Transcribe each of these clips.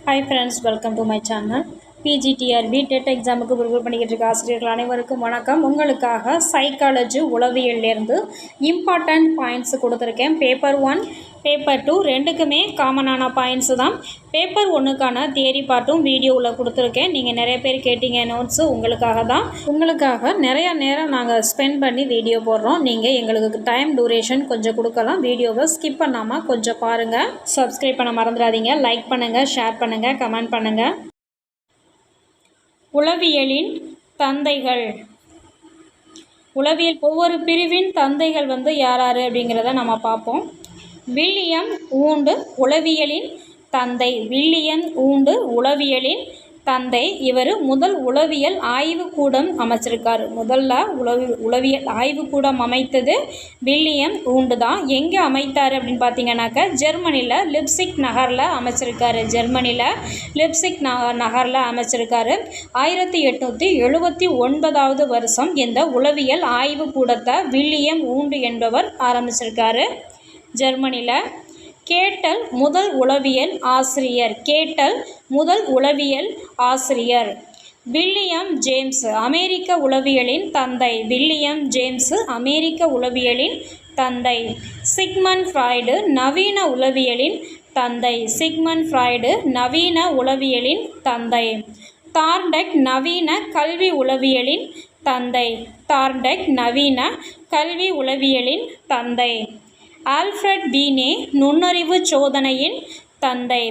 Hi friends, welcome to my channel. PGTRB TET எக்ஸாமுக்கு prepare பண்ணிக்கிட்டு இருக்க ஆசிரியர்கள் அனைவருக்கும் வணக்கம். உங்களுக்காக சைக்காலஜி உளவியல்லேருந்து இம்பார்ட்டண்ட் பாயிண்ட்ஸ் கொடுத்துருக்கேன். பேப்பர் 1 பேப்பர் 2 ரெண்டுக்குமே காமனான பாயிண்ட்ஸ் தான். பேப்பர் 1க்கான தியரி பார்ட்டும் வீடியோவில் கொடுத்துருக்கேன். நீங்கள் நிறைய பேர் கேட்டீங்க நோட்ஸு உங்களுக்காக நிறைய நேரம் நாங்கள் ஸ்பெண்ட் பண்ணி வீடியோ போடுறோம். நீங்கள் எங்களுக்கு டைம் டூரேஷன் கொஞ்சம் கொடுக்கலாம். வீடியோவை ஸ்கிப் பண்ணாமல் கொஞ்சம் பாருங்கள். சப்ஸ்கிரைப் பண்ண மறந்துடாதீங்க. லைக் பண்ணுங்கள், ஷேர் பண்ணுங்கள், கமெண்ட் பண்ணுங்கள். உளவியலின் தந்தைகள். உளவியல் ஒவ்வொரு பிரிவின் தந்தைகள் யார் அப்படிங்கிறத நம்ம பார்ப்போம். வில்லியம் வூண்ட் உளவியலின் தந்தை. வில்லியம் வூண்ட் உளவியலின் தந்தை. இவர் முதல் உளவியல் ஆய்வுக்கூடம் அமைச்சிருக்காரு. உளவியல் ஆய்வுக்கூடம் அமைத்தது வில்லியம் வூண்ட் தான். எங்கே அமைத்தார் அப்படின்னு பார்த்தீங்கன்னாக்கா ஜெர்மனியில் லிப்சிக் நகரில் அமைச்சிருக்காரு. 1879 வருஷம் இந்த உளவியல் ஆய்வுக்கூடத்தை வில்லியம் வூண்ட் என்பவர் ஆரம்பிச்சிருக்காரு ஜெர்மனியில். கேட்டல் முதல் உளவியல் ஆசிரியர். வில்லியம் ஜேம்ஸ் அமெரிக்க உளவியலின் தந்தை. சிக்மண்ட் ஃப்ராய்டு நவீன உளவியலின் தந்தை. தார்ண்டக் நவீன கல்வி உளவியலின் தந்தை. ஆல்ஃப்ரட் பீனே நுண்ணறிவு சோதனையின் தந்தை.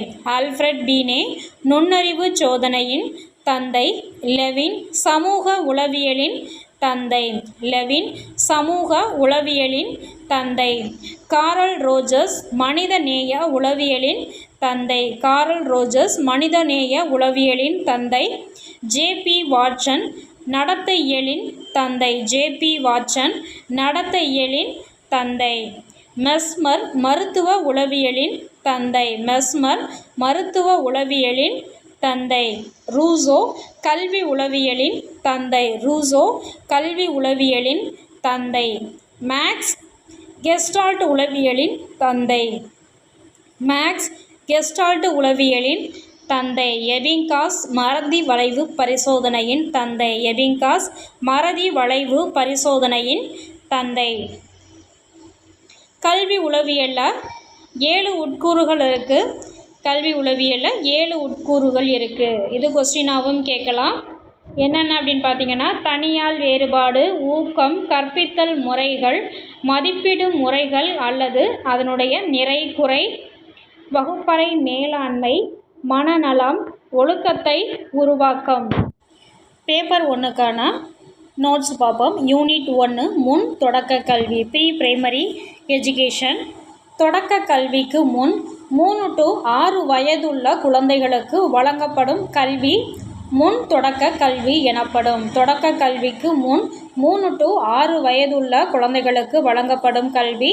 லெவின் சமூக உளவியலின் தந்தை. காரல் ரோஜர்ஸ் மனிதநேய உளவியலின் தந்தை. ஜே.பி. வாட்சன் நடத்தையியலின் தந்தை. மெஸ்மர் மருத்துவ உளவியலின் தந்தை. ரூசோ கல்வி உளவியலின் தந்தை. மேக்ஸ் கெஸ்டால்ட் உளவியலின் தந்தை. எபிங்காஸ் மறதி வளைவு பரிசோதனையின் தந்தை. கல்வி உளவியலில் 7 உட்கூறுகள் இருக்குது. இது கொஸ்டினாகவும் கேட்கலாம். என்னென்ன அப்படின்னு பார்த்தீங்கன்னா தனியால் வேறுபாடு, ஊக்கம், கற்பித்தல் முறைகள், மதிப்பீடு முறைகள் அல்லது அதனுடைய நிறை குறை, வகுப்பறை மேலாண்மை, மனநலம், ஒழுக்கத்தை உருவாக்கம். பேப்பர் 1க்கான நோட்ஸ் பார்ப்போம். யூனிட் 1 முன் தொடக்க கல்வி ப்ரீ பிரைமரி எஜுகேஷன். தொடக்க கல்விக்கு முன் 3 to 6 வயதுள்ள குழந்தைகளுக்கு வழங்கப்படும் கல்வி முன் தொடக்க கல்வி எனப்படும். தொடக்க கல்விக்கு முன் 3 to 6 வயதுள்ள குழந்தைகளுக்கு வழங்கப்படும் கல்வி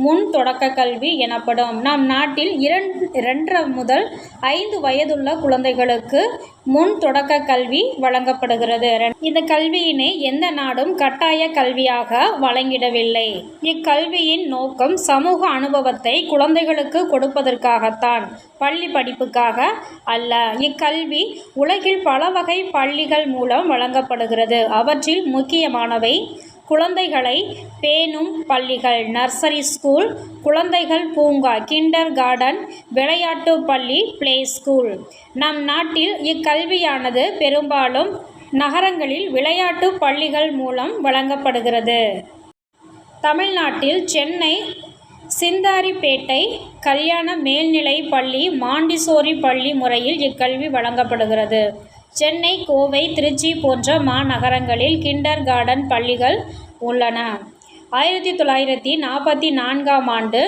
முன் தொடக்க கல்வி எனப்படும். நம் நாட்டில் 2 முதல் 5 வயதுள்ள குழந்தைகளுக்கு முன் தொடக்க கல்வி வழங்கப்படுகிறது. இந்த கல்வியினை எந்த நாடும் கட்டாய கல்வியாக வழங்கிடவில்லை. இக்கல்வியின் நோக்கம் சமூக அனுபவத்தை குழந்தைகளுக்கு கொடுப்பதற்காகத்தான், பள்ளி படிப்புக்காக அல்ல. இக்கல்வி உலகில் பல வகை பள்ளிகள் மூலம் வழங்கப்படுகிறது. அவற்றில் முக்கியமானவை குழந்தைகளை பேணும் பள்ளிகள் நர்சரி ஸ்கூல், குழந்தைகள் பூங்கா கிண்டர் கார்டன், விளையாட்டு பள்ளி பிளே ஸ்கூல். நம் நாட்டில் இக்கல்வியானது பெரும்பாலும் நகரங்களில் விளையாட்டு பள்ளிகள் மூலம் வழங்கப்படுகிறது. தமிழ்நாட்டில் சென்னை சிந்தாரிப்பேட்டை கல்யாண மேல்நிலை பள்ளி, மாண்டிசோரி பள்ளி முறையில் இக்கல்வி வழங்கப்படுகிறது. சென்னை, கோவை, திருச்சி போன்ற மாநகரங்களில் கிண்டர் கார்டன் பள்ளிகள் உள்ளன. 1944ஆம் ஆண்டு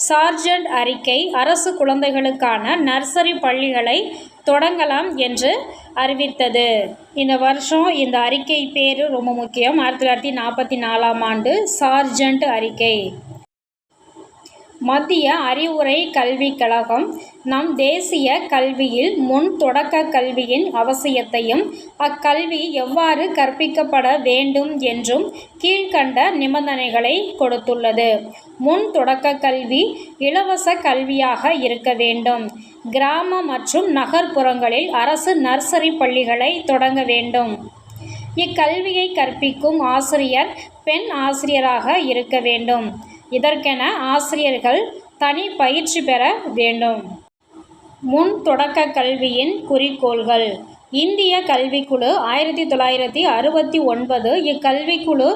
சார்ஜண்ட் அறிக்கை அரசு குழந்தைகளுக்கான நர்சரி பள்ளிகளை தொடங்கலாம் என்று அறிவித்தது. இந்த வருஷம் இந்த அறிக்கை பேர் ரொம்ப முக்கியம். 1944ஆம் ஆண்டு சார்ஜண்ட் அறிக்கை. மத்திய அறிவுரை கல்விக் கழகம் நம் தேசிய கல்வியில் முன் தொடக்க கல்வியின் அவசியத்தையும் அக்கல்வி எவ்வாறு கற்பிக்கப்பட வேண்டும் என்றும் கீழ்கண்ட நிபந்தனைகளை கொடுத்துள்ளது. முன் தொடக்க கல்வி இலவச கல்வியாக இருக்க வேண்டும். கிராம மற்றும் நகர்ப்புறங்களில் அரசு நர்சரி பள்ளிகளை தொடங்க வேண்டும். இக்கல்வியை கற்பிக்கும் ஆசிரியர் பெண் ஆசிரியராக இருக்க வேண்டும். இதற்கென ஆசிரியர்கள் தனி பயிற்சி பெற வேண்டும். முன் தொடக்க கல்வியின் குறிக்கோள்கள். இந்திய கல்விக்குழு 1969 இக்கல்விக்குழு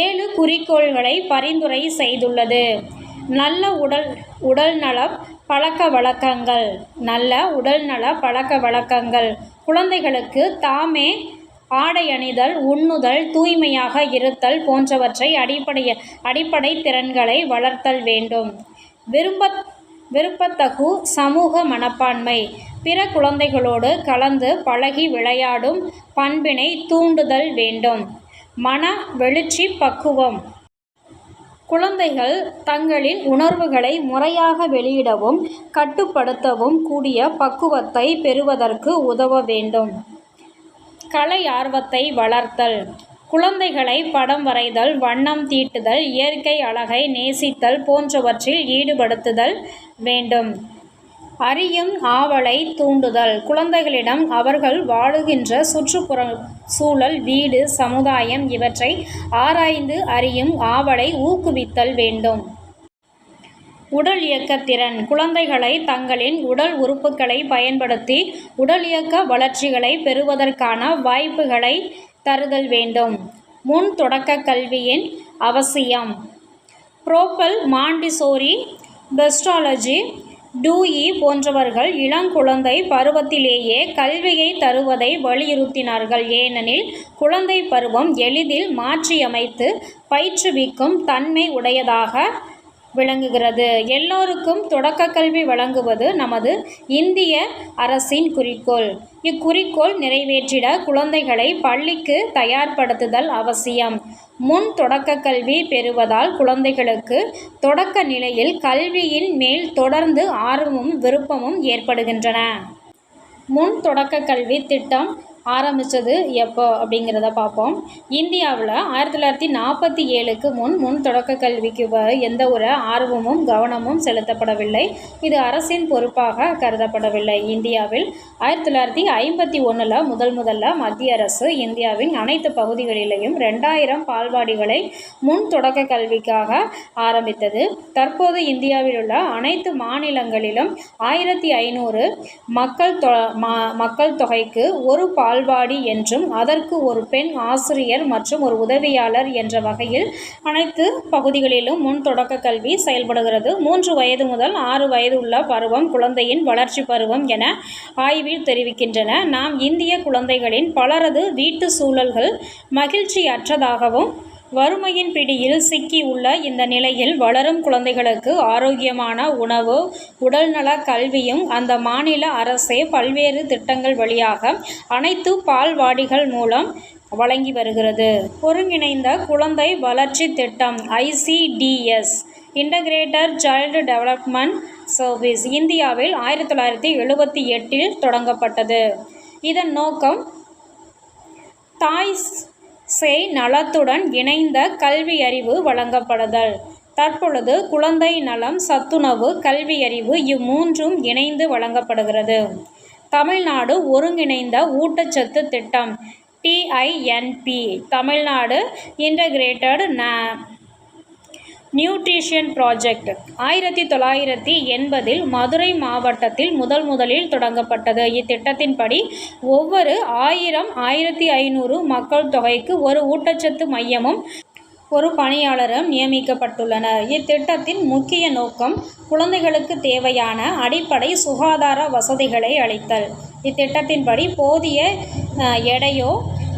7 குறிக்கோள்களை பரிந்துரை செய்துள்ளது. நல்ல உடல்நல பழக்க வழக்கங்கள். நல்ல உடல்நல பழக்க வழக்கங்கள் குழந்தைகளுக்கு தாமே ஆடை அணிதல், உண்ணுதல், தூய்மையாக இருத்தல் போன்றவற்றை அடிப்படை திறன்களை வளர்த்தல் வேண்டும். விரும்பத்தகு சமூக மனப்பான்மை. பிற குழந்தைகளோடு கலந்து பழகி விளையாடும் பண்பினை தூண்டுதல் வேண்டும். மன வெளிச்சி பக்குவம். குழந்தைகள் தங்களின் உணர்வுகளை முறையாக வெளியிடவும் கட்டுப்படுத்தவும் கூடிய பக்குவத்தை பெறுவதற்கு உதவ வேண்டும். கலை ஆர்வத்தை வளர்த்தல். குழந்தைகளை படம் வரைதல், வண்ணம் தீட்டுதல், இயற்கை அழகை நேசித்தல் போன்றவற்றில் ஈடுபடுத்துதல் வேண்டும். அறியும் ஆவலை தூண்டுதல். குழந்தைகளிடம் அவர்கள் வாழுகின்ற சுற்றுப்புற சூழல், வீடு, சமுதாயம் இவற்றை ஆராய்ந்து அறியும் ஆவலை ஊக்குவித்தல் வேண்டும். உடல் இயக்கத்திறன். குழந்தைகளை தங்களின் உடல் உறுப்புகளை பயன்படுத்தி உடல் இயக்க வளர்ச்சிகளை பெறுவதற்கான வாய்ப்புகளை தருதல் வேண்டும். முன் தொடக்க கல்வியின் அவசியம். புரோபல், மாண்டிசோரி, பெஸ்டாலஜி, டூயி போன்றவர்கள் இளங்குழந்தை பருவத்திலேயே கல்வியை தருவதை வலியுறுத்தினார்கள். ஏனெனில் குழந்தை பருவம் எளிதில் மாற்றியமைத்து பயிற்றுவிக்கும் தன்மை உடையதாக விளங்குகிறது. எல்லோருக்கும் தொடக்க கல்வி வழங்குவது நமது இந்திய அரசின் குறிக்கோள். இக்குறிக்கோள் நிறைவேற்றிட குழந்தைகளை பள்ளிக்கு தயார்படுத்துதல் அவசியம். முன் தொடக்க கல்வி பெறுவதால் குழந்தைகளுக்கு தொடக்க நிலையில் கல்வியின் மேல் தொடர்ந்து ஆர்வமும் விருப்பமும் ஏற்படுகின்றன. முன் தொடக்க கல்வி திட்டம் ஆரம்பித்தது எப்போ அப்படிங்கிறத பார்ப்போம். இந்தியாவில் 1947க்கு முன் தொடக்க கல்விக்கு எந்த ஒரு ஆர்வமும் கவனமும் செலுத்தப்படவில்லை. இது அரசின் பொறுப்பாக கருதப்படவில்லை. இந்தியாவில் 1951 முதல்ல மத்திய அரசு இந்தியாவின் அனைத்து பகுதிகளிலேயும் 2000 பால்வாடிகளை முன் தொடக்க கல்விக்காக ஆரம்பித்தது. தற்போது இந்தியாவில் உள்ள அனைத்து மாநிலங்களிலும் 1500 மக்கள் தொகைக்கு ஒரு பால்வாடி என்றும் அதற்கு ஒரு பெண் ஆசிரியர் மற்றும் ஒரு உதவியாளர் என்ற வகையில் அனைத்து பகுதிகளிலும் முன் தொடக்க கல்வி செயல்படுகிறது. 3 வயது முதல் 6 வயது உள்ள பருவம் குழந்தையின் வளர்ச்சி பருவம் என ஆய்வில் தெரிவிக்கின்றன. நாம் இந்திய குழந்தைகளின் பலரது வீட்டு சூழல்கள் மகிழ்ச்சியற்றதாகவும் வறுமையின் பிடியில் சிக்கி உள்ள இந்த நிலையில் வளரும் குழந்தைகளுக்கு ஆரோக்கியமான உணவு, உடல்நல கல்வியும் அந்த மாநில அரசே பல்வேறு திட்டங்கள் வழியாக அனைத்து பால்வாடிகள் மூலம் வழங்கி வருகிறது. ஒருங்கிணைந்த குழந்தை வளர்ச்சி திட்டம் ICDS integrated child development service இந்தியாவில் 1978 தொடங்கப்பட்டது. இதன் நோக்கம் தாய் சேய் நலத்துடன் இணைந்த கல்வியறிவு வழங்கப்படுதல். தற்பொழுது குழந்தை நலம், சத்துணவு, கல்வியறிவு இம்மூன்றும் இணைந்து வழங்கப்படுகிறது. தமிழ்நாடு ஒருங்கிணைந்த ஊட்டச்சத்து திட்டம் TINP Tamil Nadu integrated nutrition project 1980 Madurai மாவட்டத்தில் முதலில் தொடங்கப்பட்டது. இத்திட்டத்தின்படி ஒவ்வொரு 1500 மக்கள் தொகைக்கு ஒரு ஊட்டச்சத்து மையமும் ஒரு பணியாளரும் நியமிக்கப்பட்டுள்ளனர். இத்திட்டத்தின் முக்கிய நோக்கம் குழந்தைகளுக்கு தேவையான அடிப்படை சுகாதார வசதிகளை அளித்தல். இத்திட்டத்தின்படி போதிய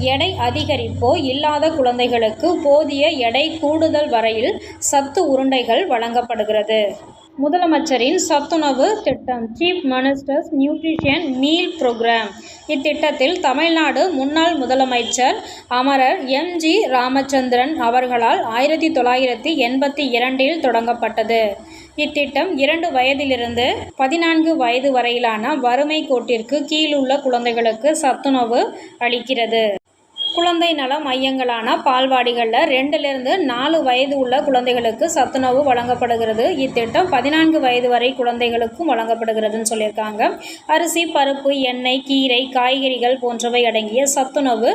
எடை அதிகரிப்போ இல்லாத குழந்தைகளுக்கு போதிய எடை கூடுதல் வரையில் சத்து உருண்டைகள் வழங்கப்படுகிறது. முதலமைச்சரின் சத்துணவு திட்டம் chief ministers nutrition meal program. இத்திட்டத்தில் தமிழ்நாடு முன்னாள் முதலமைச்சர் அமரர் MG ராமச்சந்திரன் அவர்களால் 1982 தொடங்கப்பட்டது. இத்திட்டம் 2 வயதிலிருந்து 14 வயது வரையிலான வறுமை கோட்டிற்கு கீழுள்ள குழந்தைகளுக்கு சத்துணவு அளிக்கிறது. குழந்தை நல மையங்களான பால்வாடிகளில் 2லிருந்து 4 வயது உள்ள குழந்தைகளுக்கு சத்துணவு வழங்கப்படுகிறது. இத்திட்டம் 14 வயது வரை குழந்தைகளுக்கும் வழங்கப்படுகிறதுன்னு சொல்லியிருக்காங்க. அரிசி, பருப்பு, எண்ணெய், கீரை, காய்கறிகள் போன்றவை அடங்கிய சத்துணவு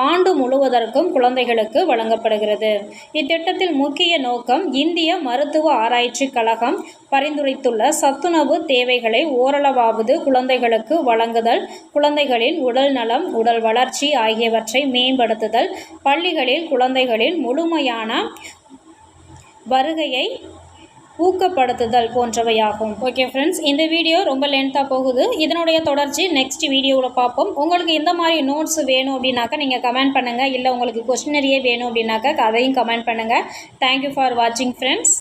ஆண்டு முழுவதற்கும் குழந்தைகளுக்கு வழங்கப்படுகிறது. இத்திட்டத்தில் முக்கிய நோக்கம் இந்திய மருத்துவ ஆராய்ச்சிக் கழகம் பரிந்துரைத்துள்ள சத்துணவு தேவைகளை ஓரளவாவது குழந்தைகளுக்கு வழங்குதல், குழந்தைகளின் உடல் நலம், உடல் வளர்ச்சி ஆகியவற்றை மேம்படுத்துதல், பள்ளிகளில் குழந்தைகளின் முழுமையான வருகையை ஊக்கப்படுத்துதல் போன்றவையாகும். ஓகே ஃப்ரெண்ட்ஸ், இந்த வீடியோ ரொம்ப லென்த்தாக போகுது. இதனுடைய தொடர்ச்சி நெக்ஸ்ட் வீடியோவில் பார்ப்போம். உங்களுக்கு இந்த மாதிரி நோட்ஸ் வேணும் அப்படின்னாக்கா நீங்கள் கமெண்ட் பண்ணுங்கள். இல்லை உங்களுக்கு கொஸ்டினரியே வேணும் அப்படின்னாக்கா அதையும் கமெண்ட் பண்ணுங்கள். தேங்க்யூ ஃபார் வாட்சிங் ஃப்ரெண்ட்ஸ்.